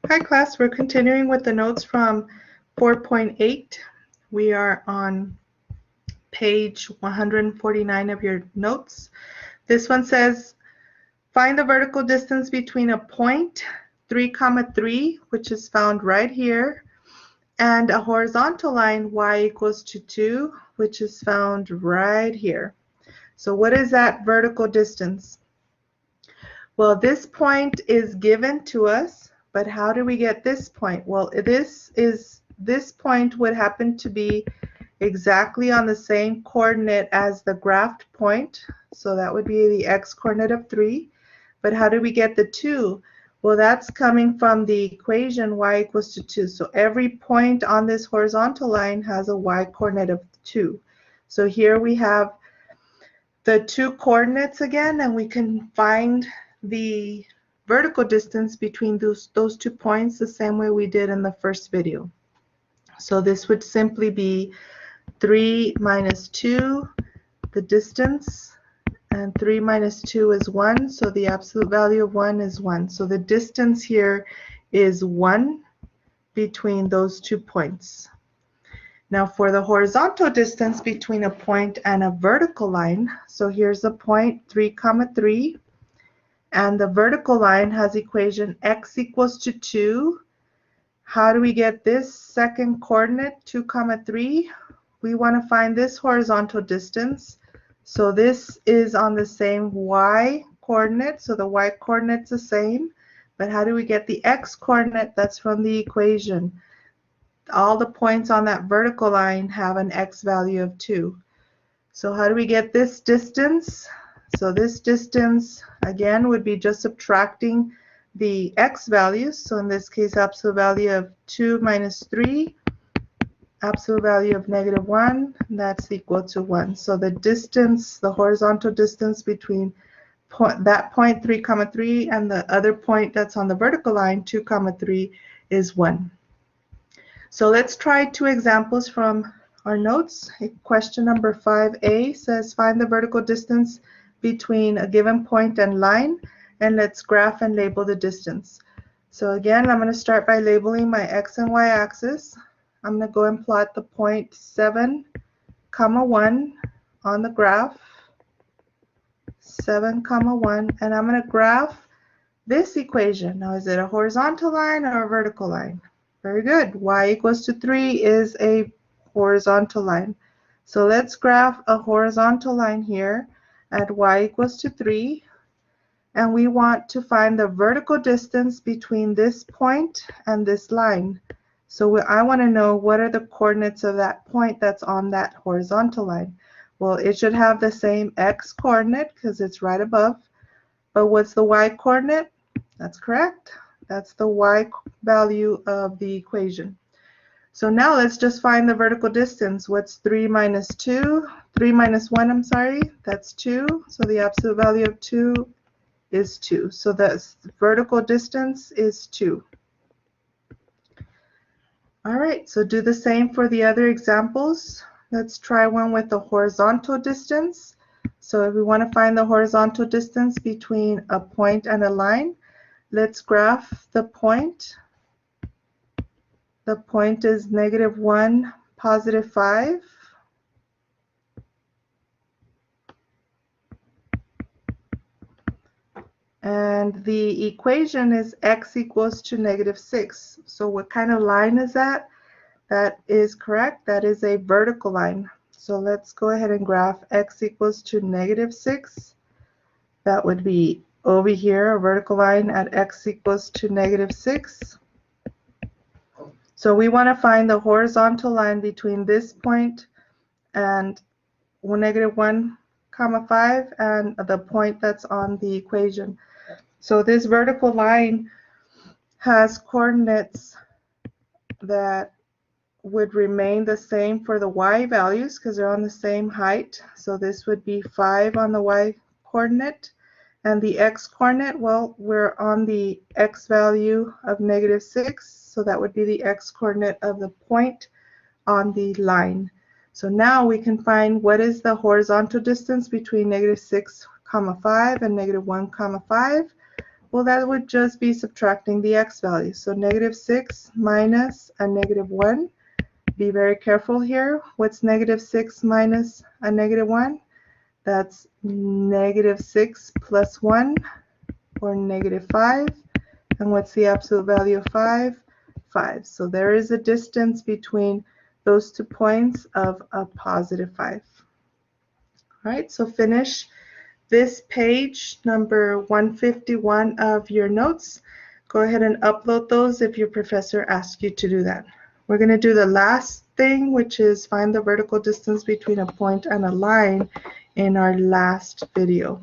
Hi class, we're continuing with the notes from 4.8. We are on page 149 of your notes. This one says, find the vertical distance between a point 3, 3, which is found right here, and a horizontal line y equals to 2, which is found right here. So what is that vertical distance? Well, this point is given to us, but how do we get this point? Well, this point would happen to be exactly on the same coordinate as the graphed point, so that would be the x-coordinate of 3. But how do we get the 2? Well, that's coming from the equation y equals to 2. So every point on this horizontal line has a y-coordinate of 2. So here we have the 2 coordinates again, and we can find the vertical distance between those 2 points the same way we did in the first video. So this would simply be 3 minus 2, the distance, and 3 minus 2 is 1, so the absolute value of 1 is 1. So the distance here is 1 between those 2 points. Now for the horizontal distance between a point and a vertical line, so here's the point 3, 3, and the vertical line has equation x equals to 2. How do we get this second coordinate, 2, 3? We want to find this horizontal distance. So this is on the same y coordinate, so the y coordinate's the same. But how do we get the x coordinate? That's from the equation. All the points on that vertical line have an x value of 2. So how do we get this distance? So this distance, again, would be just subtracting the x values. So in this case, absolute value of 2 minus 3, absolute value of -1, that's equal to 1. So the distance, the horizontal distance between that point 3, 3, and the other point that's on the vertical line, 2, 3, is 1. So let's try 2 examples from our notes. Question number 5a says find the vertical distance between a given point and line, and let's graph and label the distance. So again, I'm going to start by labeling my x and y axis. I'm going to go and plot the point 7, 1 on the graph, 7, 1, and I'm going to graph this equation. Now, is it a horizontal line or a vertical line? Very good. Y equals to 3 is a horizontal line. So let's graph a horizontal line here at y equals to 3. And we want to find the vertical distance between this point and this line. So I want to know what are the coordinates of that point that's on that horizontal line. Well, it should have the same x coordinate because it's right above. But what's the y coordinate? That's correct. That's the y value of the equation. So now let's just find the vertical distance. What's 3 minus 2? 3 minus 1, I'm sorry, that's 2. So the absolute value of 2 is 2. So the vertical distance is 2. All right, so do the same for the other examples. Let's try one with the horizontal distance. So if we want to find the horizontal distance between a point and a line, let's graph the point. The point is -1, +5. And the equation is x equals to -6. So what kind of line is that? That is correct. That is a vertical line. So let's go ahead and graph x equals to -6. That would be over here, a vertical line at x equals to -6. So we want to find the horizontal line between this point and -1, 5 and the point that's on the equation. So this vertical line has coordinates that would remain the same for the y values because they're on the same height. So this would be 5 on the y coordinate. And the x coordinate, well, we're on the x value of -6, so that would be the x coordinate of the point on the line. So now we can find what is the horizontal distance between -6, 5 and -1, 5. Well, that would just be subtracting the x value. So -6 minus a -1. Be very careful here. What's -6 minus a -1? That's -6 plus 1, or -5. And what's the absolute value of 5? 5. So there is a distance between those 2 points of a +5. All right, so finish this page, number 151 of your notes. Go ahead and upload those if your professor asks you to do that. We're going to do the last thing, which is find the vertical distance between a point and a line in our last video.